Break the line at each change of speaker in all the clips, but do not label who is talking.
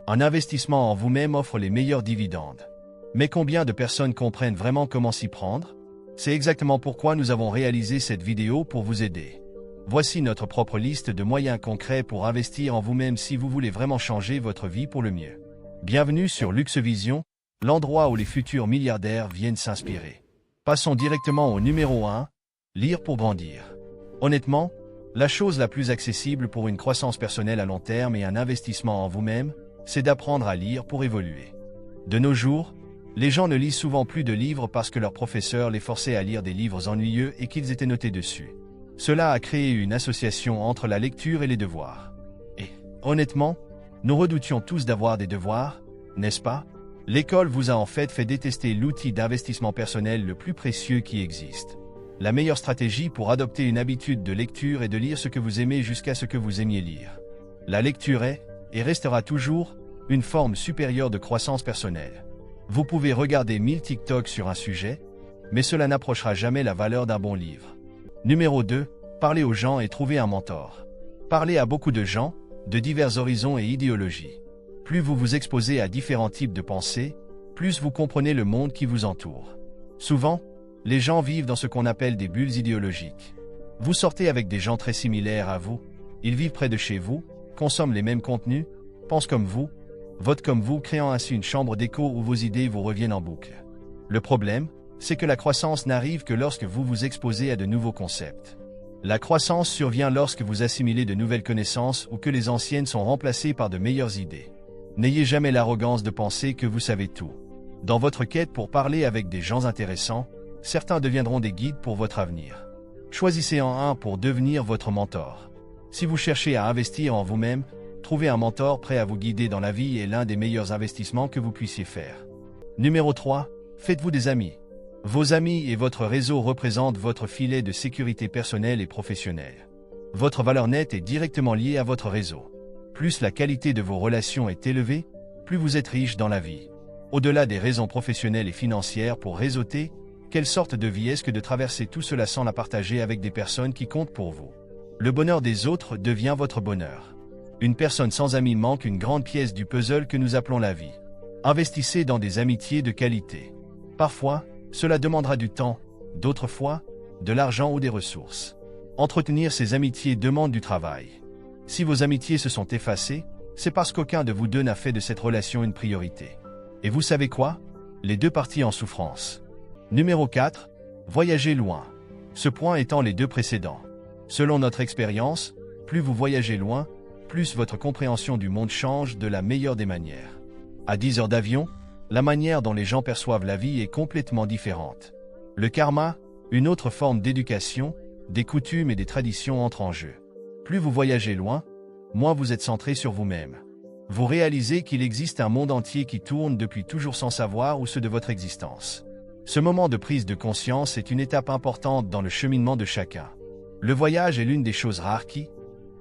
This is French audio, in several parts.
Un investissement en vous-même offre les meilleurs dividendes. Mais combien de personnes comprennent vraiment comment s'y prendre? C'est exactement pourquoi nous avons réalisé cette vidéo pour vous aider. Voici notre propre liste de moyens concrets pour investir en vous-même si vous voulez vraiment changer votre vie pour le mieux. Bienvenue sur LuxeVision, l'endroit où les futurs milliardaires viennent s'inspirer. Passons directement au numéro 1, lire pour grandir. Honnêtement, la chose la plus accessible pour une croissance personnelle à long terme et un investissement en vous-même, c'est d'apprendre à lire pour évoluer. De nos jours, les gens ne lisent souvent plus de livres parce que leurs professeurs les forçaient à lire des livres ennuyeux et qu'ils étaient notés dessus. Cela a créé une association entre la lecture et les devoirs. Et, honnêtement, nous redoutions tous d'avoir des devoirs, n'est-ce pas? L'école vous a en fait détester l'outil d'investissement personnel le plus précieux qui existe. La meilleure stratégie pour adopter une habitude de lecture est de lire ce que vous aimez jusqu'à ce que vous aimiez lire. La lecture est, et restera toujours, une forme supérieure de croissance personnelle. Vous pouvez regarder 1000 TikTok sur un sujet, mais cela n'approchera jamais la valeur d'un bon livre. Numéro 2, parlez aux gens et trouvez un mentor. Parlez à beaucoup de gens, de divers horizons et idéologies. Plus vous vous exposez à différents types de pensées, plus vous comprenez le monde qui vous entoure. Souvent, les gens vivent dans ce qu'on appelle des bulles idéologiques. Vous sortez avec des gens très similaires à vous, ils vivent près de chez vous, consomment les mêmes contenus, pensent comme vous, votent comme vous, créant ainsi une chambre d'écho où vos idées vous reviennent en boucle. Le problème, c'est que la croissance n'arrive que lorsque vous vous exposez à de nouveaux concepts. La croissance survient lorsque vous assimilez de nouvelles connaissances ou que les anciennes sont remplacées par de meilleures idées. N'ayez jamais l'arrogance de penser que vous savez tout. Dans votre quête pour parler avec des gens intéressants, certains deviendront des guides pour votre avenir. Choisissez en un pour devenir votre mentor. Si vous cherchez à investir en vous-même, trouver un mentor prêt à vous guider dans la vie est l'un des meilleurs investissements que vous puissiez faire. Numéro 3, faites-vous des amis. Vos amis et votre réseau représentent votre filet de sécurité personnelle et professionnelle. Votre valeur nette est directement liée à votre réseau. Plus la qualité de vos relations est élevée, plus vous êtes riche dans la vie. Au-delà des raisons professionnelles et financières pour réseauter, quelle sorte de vie est-ce que de traverser tout cela sans la partager avec des personnes qui comptent pour vous? Le bonheur des autres devient votre bonheur. Une personne sans amis manque une grande pièce du puzzle que nous appelons la vie. Investissez dans des amitiés de qualité. Parfois, cela demandera du temps, d'autres fois, de l'argent ou des ressources. Entretenir ces amitiés demande du travail. Si vos amitiés se sont effacées, c'est parce qu'aucun de vous deux n'a fait de cette relation une priorité. Et vous savez quoi? Les deux parties en souffrance. Numéro 4, voyagez loin. Ce point étant les deux précédents. Selon notre expérience, plus vous voyagez loin, plus votre compréhension du monde change de la meilleure des manières. À 10 heures d'avion, la manière dont les gens perçoivent la vie est complètement différente. Le karma, une autre forme d'éducation, des coutumes et des traditions entrent en jeu. Plus vous voyagez loin, moins vous êtes centré sur vous-même. Vous réalisez qu'il existe un monde entier qui tourne depuis toujours sans savoir où ceux de votre existence. Ce moment de prise de conscience est une étape importante dans le cheminement de chacun. Le voyage est l'une des choses rares qui,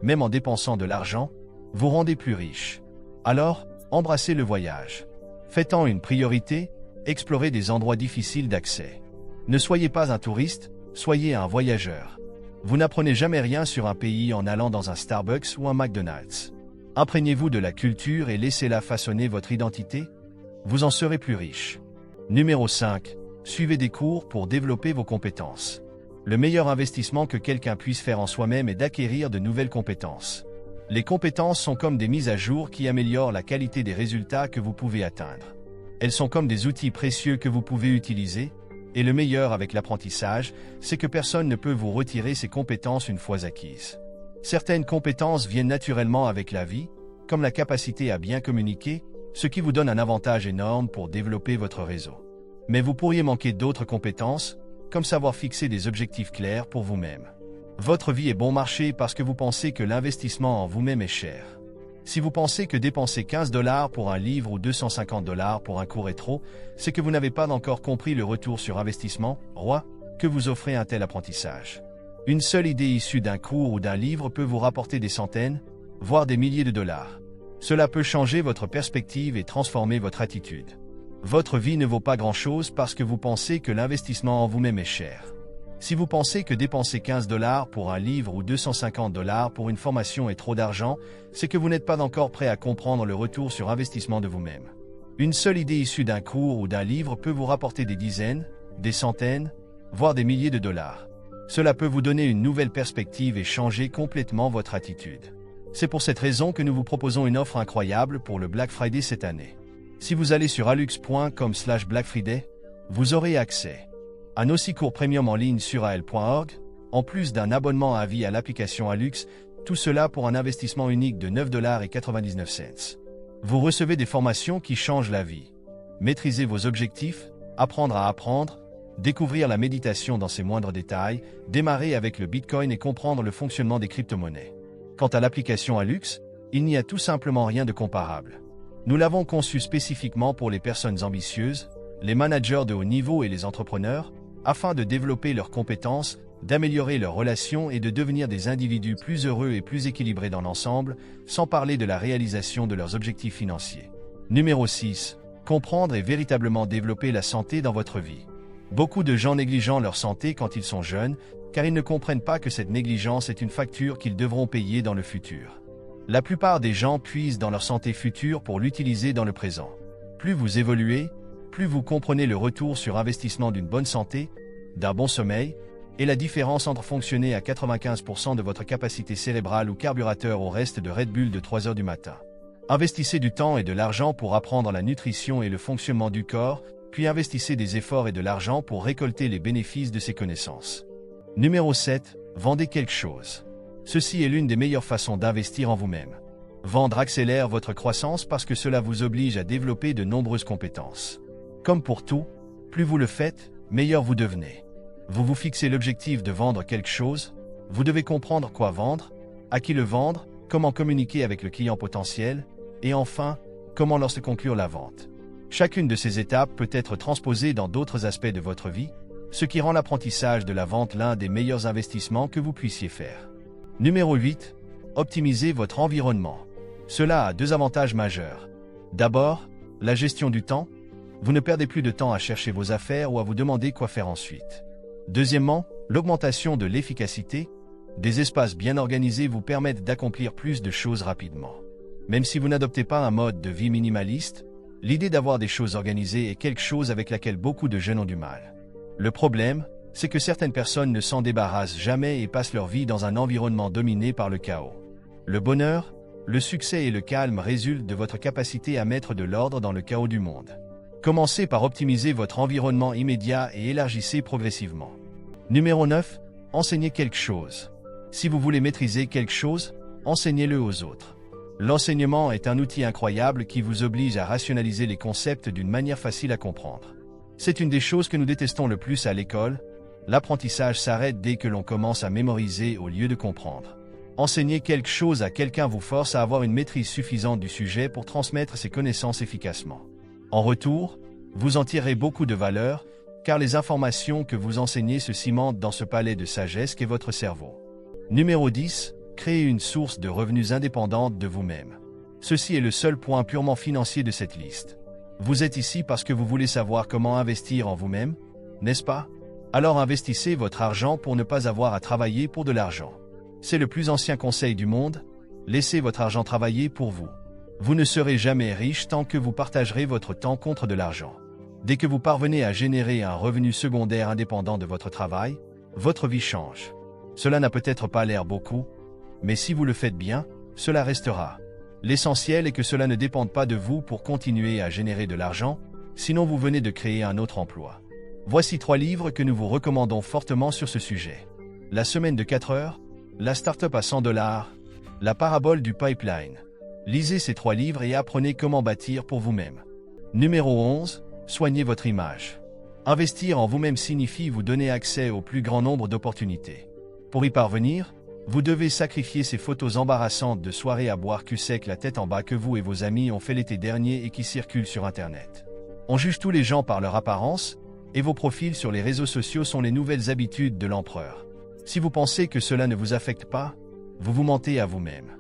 même en dépensant de l'argent, vous rendez plus riche. Alors, embrassez le voyage. Faites-en une priorité, explorez des endroits difficiles d'accès. Ne soyez pas un touriste, soyez un voyageur. Vous n'apprenez jamais rien sur un pays en allant dans un Starbucks ou un McDonald's. Imprégnez-vous de la culture et laissez-la façonner votre identité. Vous en serez plus riche. Numéro 5. Suivez des cours pour développer vos compétences. Le meilleur investissement que quelqu'un puisse faire en soi-même est d'acquérir de nouvelles compétences. Les compétences sont comme des mises à jour qui améliorent la qualité des résultats que vous pouvez atteindre. Elles sont comme des outils précieux que vous pouvez utiliser, et le meilleur avec l'apprentissage, c'est que personne ne peut vous retirer ces compétences une fois acquises. Certaines compétences viennent naturellement avec la vie, comme la capacité à bien communiquer, ce qui vous donne un avantage énorme pour développer votre réseau. Mais vous pourriez manquer d'autres compétences, comme savoir fixer des objectifs clairs pour vous-même. Votre vie est bon marché parce que vous pensez que l'investissement en vous-même est cher. Si vous pensez que dépenser 15 $ pour un livre ou 250 $ pour un cours est trop, c'est que vous n'avez pas encore compris le retour sur investissement, roi, que vous offrez un tel apprentissage. Une seule idée issue d'un cours ou d'un livre peut vous rapporter des centaines, voire des milliers de dollars. Cela peut changer votre perspective et transformer votre attitude. Votre vie ne vaut pas grand-chose parce que vous pensez que l'investissement en vous-même est cher. Si vous pensez que dépenser 15 $ pour un livre ou 250 $ pour une formation est trop d'argent, c'est que vous n'êtes pas encore prêt à comprendre le retour sur investissement de vous-même. Une seule idée issue d'un cours ou d'un livre peut vous rapporter des dizaines, des centaines, voire des milliers de dollars. Cela peut vous donner une nouvelle perspective et changer complètement votre attitude. C'est pour cette raison que nous vous proposons une offre incroyable pour le Black Friday cette année. Si vous allez sur alux.com/Black Friday, vous aurez accès à nos 6 cours premium en ligne sur al.org, en plus d'un abonnement à vie à l'application Alux, tout cela pour un investissement unique de 9,99 $. Vous recevez des formations qui changent la vie. Maîtriser vos objectifs, apprendre à apprendre, découvrir la méditation dans ses moindres détails, démarrer avec le Bitcoin et comprendre le fonctionnement des crypto-monnaies. Quant à l'application Alux, il n'y a tout simplement rien de comparable. Nous l'avons conçue spécifiquement pour les personnes ambitieuses, les managers de haut niveau et les entrepreneurs, afin de développer leurs compétences, d'améliorer leurs relations et de devenir des individus plus heureux et plus équilibrés dans l'ensemble, sans parler de la réalisation de leurs objectifs financiers. Numéro 6. Comprendre et véritablement développer la santé dans votre vie. Beaucoup de gens négligent leur santé quand ils sont jeunes, car ils ne comprennent pas que cette négligence est une facture qu'ils devront payer dans le futur. La plupart des gens puisent dans leur santé future pour l'utiliser dans le présent. Plus vous évoluez, plus vous comprenez le retour sur investissement d'une bonne santé, d'un bon sommeil, et la différence entre fonctionner à 95% de votre capacité cérébrale ou carburateur au reste de Red Bull de 3 heures du matin. Investissez du temps et de l'argent pour apprendre la nutrition et le fonctionnement du corps, puis investissez des efforts et de l'argent pour récolter les bénéfices de ces connaissances. Numéro 7. Vendez quelque chose. Ceci est l'une des meilleures façons d'investir en vous-même. Vendre accélère votre croissance parce que cela vous oblige à développer de nombreuses compétences. Comme pour tout, plus vous le faites, meilleur vous devenez. Vous vous fixez l'objectif de vendre quelque chose, vous devez comprendre quoi vendre, à qui le vendre, comment communiquer avec le client potentiel, et enfin, comment leur se conclure la vente. Chacune de ces étapes peut être transposée dans d'autres aspects de votre vie, ce qui rend l'apprentissage de la vente l'un des meilleurs investissements que vous puissiez faire. Numéro 8. Optimisez votre environnement. Cela a 2 avantages majeurs. D'abord, la gestion du temps. Vous ne perdez plus de temps à chercher vos affaires ou à vous demander quoi faire ensuite. Deuxièmement, l'augmentation de l'efficacité. Des espaces bien organisés vous permettent d'accomplir plus de choses rapidement. Même si vous n'adoptez pas un mode de vie minimaliste, l'idée d'avoir des choses organisées est quelque chose avec laquelle beaucoup de jeunes ont du mal. Le problème, c'est que certaines personnes ne s'en débarrassent jamais et passent leur vie dans un environnement dominé par le chaos. Le bonheur, le succès et le calme résultent de votre capacité à mettre de l'ordre dans le chaos du monde. Commencez par optimiser votre environnement immédiat et élargissez progressivement. Numéro 9. Enseignez quelque chose. Si vous voulez maîtriser quelque chose, enseignez-le aux autres. L'enseignement est un outil incroyable qui vous oblige à rationaliser les concepts d'une manière facile à comprendre. C'est une des choses que nous détestons le plus à l'école. L'apprentissage s'arrête dès que l'on commence à mémoriser au lieu de comprendre. Enseigner quelque chose à quelqu'un vous force à avoir une maîtrise suffisante du sujet pour transmettre ses connaissances efficacement. En retour, vous en tirerez beaucoup de valeur, car les informations que vous enseignez se cimentent dans ce palais de sagesse qu'est votre cerveau. Numéro 10. Créez une source de revenus indépendante de vous-même. Ceci est le seul point purement financier de cette liste. Vous êtes ici parce que vous voulez savoir comment investir en vous-même, n'est-ce pas? Alors investissez votre argent pour ne pas avoir à travailler pour de l'argent. C'est le plus ancien conseil du monde, laissez votre argent travailler pour vous. Vous ne serez jamais riche tant que vous partagerez votre temps contre de l'argent. Dès que vous parvenez à générer un revenu secondaire indépendant de votre travail, votre vie change. Cela n'a peut-être pas l'air beaucoup, mais si vous le faites bien, cela restera. L'essentiel est que cela ne dépende pas de vous pour continuer à générer de l'argent, sinon vous venez de créer un autre emploi. Voici 3 livres que nous vous recommandons fortement sur ce sujet. La semaine de 4 heures, La start-up à 100 $, La parabole du pipeline. Lisez ces 3 livres et apprenez comment bâtir pour vous-même. Numéro 11. Soignez votre image. Investir en vous-même signifie vous donner accès au plus grand nombre d'opportunités. Pour y parvenir, vous devez sacrifier ces photos embarrassantes de soirées à boire cul sec la tête en bas que vous et vos amis ont fait l'été dernier et qui circulent sur Internet. On juge tous les gens par leur apparence, et vos profils sur les réseaux sociaux sont les nouvelles habitudes de l'empereur. Si vous pensez que cela ne vous affecte pas, vous vous mentez à vous-même.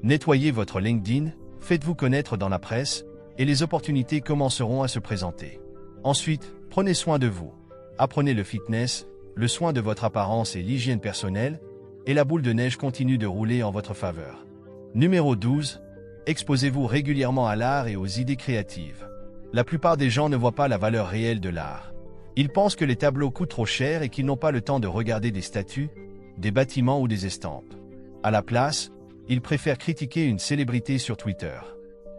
Nettoyez votre LinkedIn, faites-vous connaître dans la presse, et les opportunités commenceront à se présenter. Ensuite, prenez soin de vous. Apprenez le fitness, le soin de votre apparence et l'hygiène personnelle, et la boule de neige continue de rouler en votre faveur. Numéro 12. Exposez-vous régulièrement à l'art et aux idées créatives. La plupart des gens ne voient pas la valeur réelle de l'art. Ils pensent que les tableaux coûtent trop cher et qu'ils n'ont pas le temps de regarder des statues, des bâtiments ou des estampes. À la place, ils préfèrent critiquer une célébrité sur Twitter.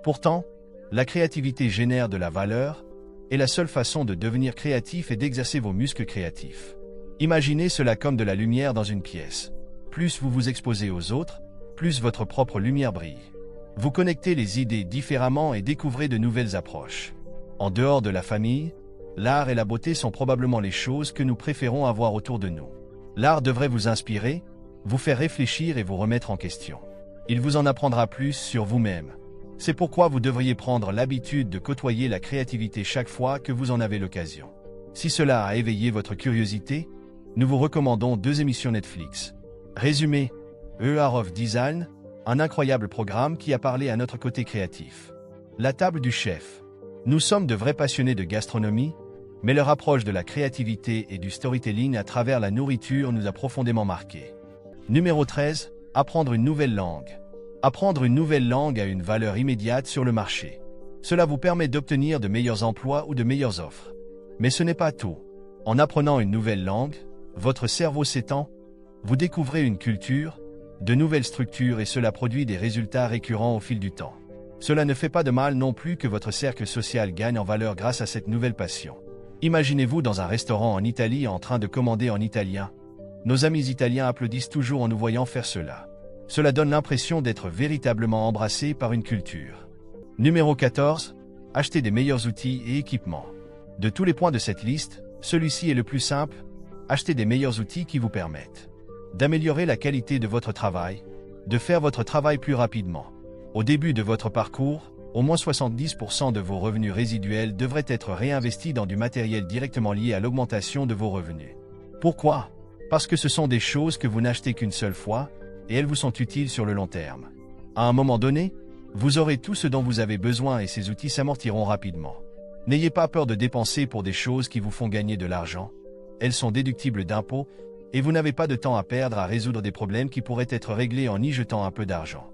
Pourtant, la créativité génère de la valeur, et la seule façon de devenir créatif est d'exercer vos muscles créatifs. Imaginez cela comme de la lumière dans une pièce. Plus vous vous exposez aux autres, plus votre propre lumière brille. Vous connectez les idées différemment et découvrez de nouvelles approches. En dehors de la famille, l'art et la beauté sont probablement les choses que nous préférons avoir autour de nous. L'art devrait vous inspirer, vous faire réfléchir et vous remettre en question. Il vous en apprendra plus sur vous-même. C'est pourquoi vous devriez prendre l'habitude de côtoyer la créativité chaque fois que vous en avez l'occasion. Si cela a éveillé votre curiosité, nous vous recommandons 2 émissions Netflix. Résumé, Art of Design, un incroyable programme qui a parlé à notre côté créatif. La table du chef. Nous sommes de vrais passionnés de gastronomie, mais leur approche de la créativité et du storytelling à travers la nourriture nous a profondément marqués. Numéro 13. Apprendre une nouvelle langue. Apprendre une nouvelle langue a une valeur immédiate sur le marché. Cela vous permet d'obtenir de meilleurs emplois ou de meilleures offres. Mais ce n'est pas tout. En apprenant une nouvelle langue, votre cerveau s'étend, vous découvrez une culture, de nouvelles structures et cela produit des résultats récurrents au fil du temps. Cela ne fait pas de mal non plus que votre cercle social gagne en valeur grâce à cette nouvelle passion. Imaginez-vous dans un restaurant en Italie en train de commander en italien. Nos amis italiens applaudissent toujours en nous voyant faire cela. Cela donne l'impression d'être véritablement embrassé par une culture. Numéro 14. Achetez des meilleurs outils et équipements. De tous les points de cette liste, celui-ci est le plus simple. Achetez des meilleurs outils qui vous permettent d'améliorer la qualité de votre travail, de faire votre travail plus rapidement. Au début de votre parcours, au moins 70% de vos revenus résiduels devraient être réinvestis dans du matériel directement lié à l'augmentation de vos revenus. Pourquoi? Parce que ce sont des choses que vous n'achetez qu'une seule fois, et elles vous sont utiles sur le long terme. À un moment donné, vous aurez tout ce dont vous avez besoin et ces outils s'amortiront rapidement. N'ayez pas peur de dépenser pour des choses qui vous font gagner de l'argent. Elles sont déductibles d'impôts, et vous n'avez pas de temps à perdre à résoudre des problèmes qui pourraient être réglés en y jetant un peu d'argent.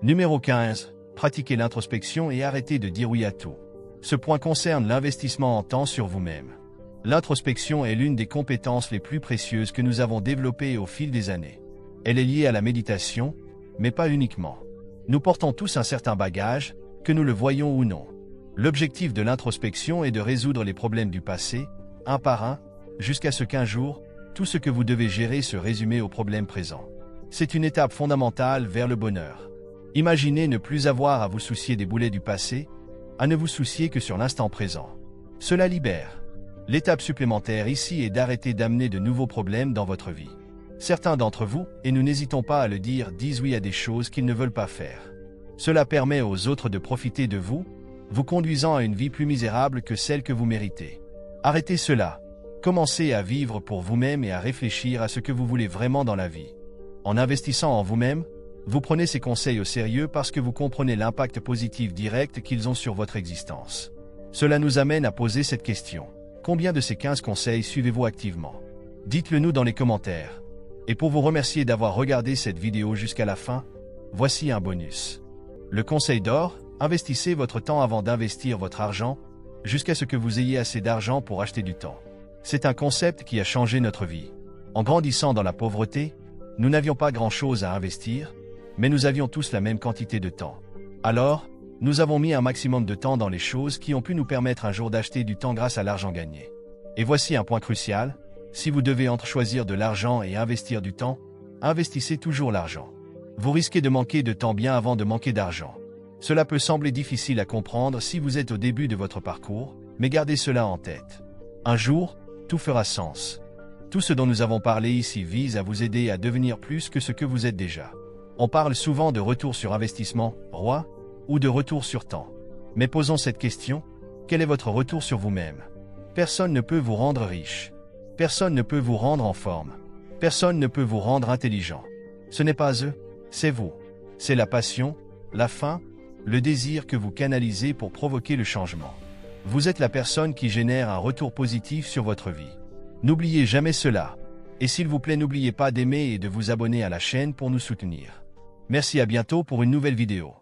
Numéro 15. Pratiquez l'introspection et arrêtez de dire oui à tout. Ce point concerne l'investissement en temps sur vous-même. L'introspection est l'une des compétences les plus précieuses que nous avons développées au fil des années. Elle est liée à la méditation, mais pas uniquement. Nous portons tous un certain bagage, que nous le voyons ou non. L'objectif de l'introspection est de résoudre les problèmes du passé, un par un, jusqu'à ce qu'un jour, tout ce que vous devez gérer se résume au problème présent. C'est une étape fondamentale vers le bonheur. Imaginez ne plus avoir à vous soucier des boulets du passé, à ne vous soucier que sur l'instant présent. Cela libère. L'étape supplémentaire ici est d'arrêter d'amener de nouveaux problèmes dans votre vie. Certains d'entre vous, et nous n'hésitons pas à le dire, disent oui à des choses qu'ils ne veulent pas faire. Cela permet aux autres de profiter de vous, vous conduisant à une vie plus misérable que celle que vous méritez. Arrêtez cela. Commencez à vivre pour vous-même et à réfléchir à ce que vous voulez vraiment dans la vie. En investissant en vous-même, vous prenez ces conseils au sérieux parce que vous comprenez l'impact positif direct qu'ils ont sur votre existence. Cela nous amène à poser cette question. Combien de ces 15 conseils suivez-vous activement? Dites-le nous dans les commentaires. Et pour vous remercier d'avoir regardé cette vidéo jusqu'à la fin, voici un bonus. Le conseil d'or, investissez votre temps avant d'investir votre argent, jusqu'à ce que vous ayez assez d'argent pour acheter du temps. C'est un concept qui a changé notre vie. En grandissant dans la pauvreté, nous n'avions pas grand-chose à investir, mais nous avions tous la même quantité de temps. Alors, nous avons mis un maximum de temps dans les choses qui ont pu nous permettre un jour d'acheter du temps grâce à l'argent gagné. Et voici un point crucial, si vous devez entre choisir de l'argent et investir du temps, investissez toujours l'argent. Vous risquez de manquer de temps bien avant de manquer d'argent. Cela peut sembler difficile à comprendre si vous êtes au début de votre parcours, mais gardez cela en tête. Un jour, tout fera sens. Tout ce dont nous avons parlé ici vise à vous aider à devenir plus que ce que vous êtes déjà. On parle souvent de retour sur investissement, ROI, ou de retour sur temps. Mais posons cette question, quel est votre retour sur vous-même? Personne ne peut vous rendre riche. Personne ne peut vous rendre en forme. Personne ne peut vous rendre intelligent. Ce n'est pas eux, c'est vous. C'est la passion, la faim, le désir que vous canalisez pour provoquer le changement. Vous êtes la personne qui génère un retour positif sur votre vie. N'oubliez jamais cela. Et s'il vous plaît, n'oubliez pas d'aimer et de vous abonner à la chaîne pour nous soutenir. Merci, à bientôt pour une nouvelle vidéo.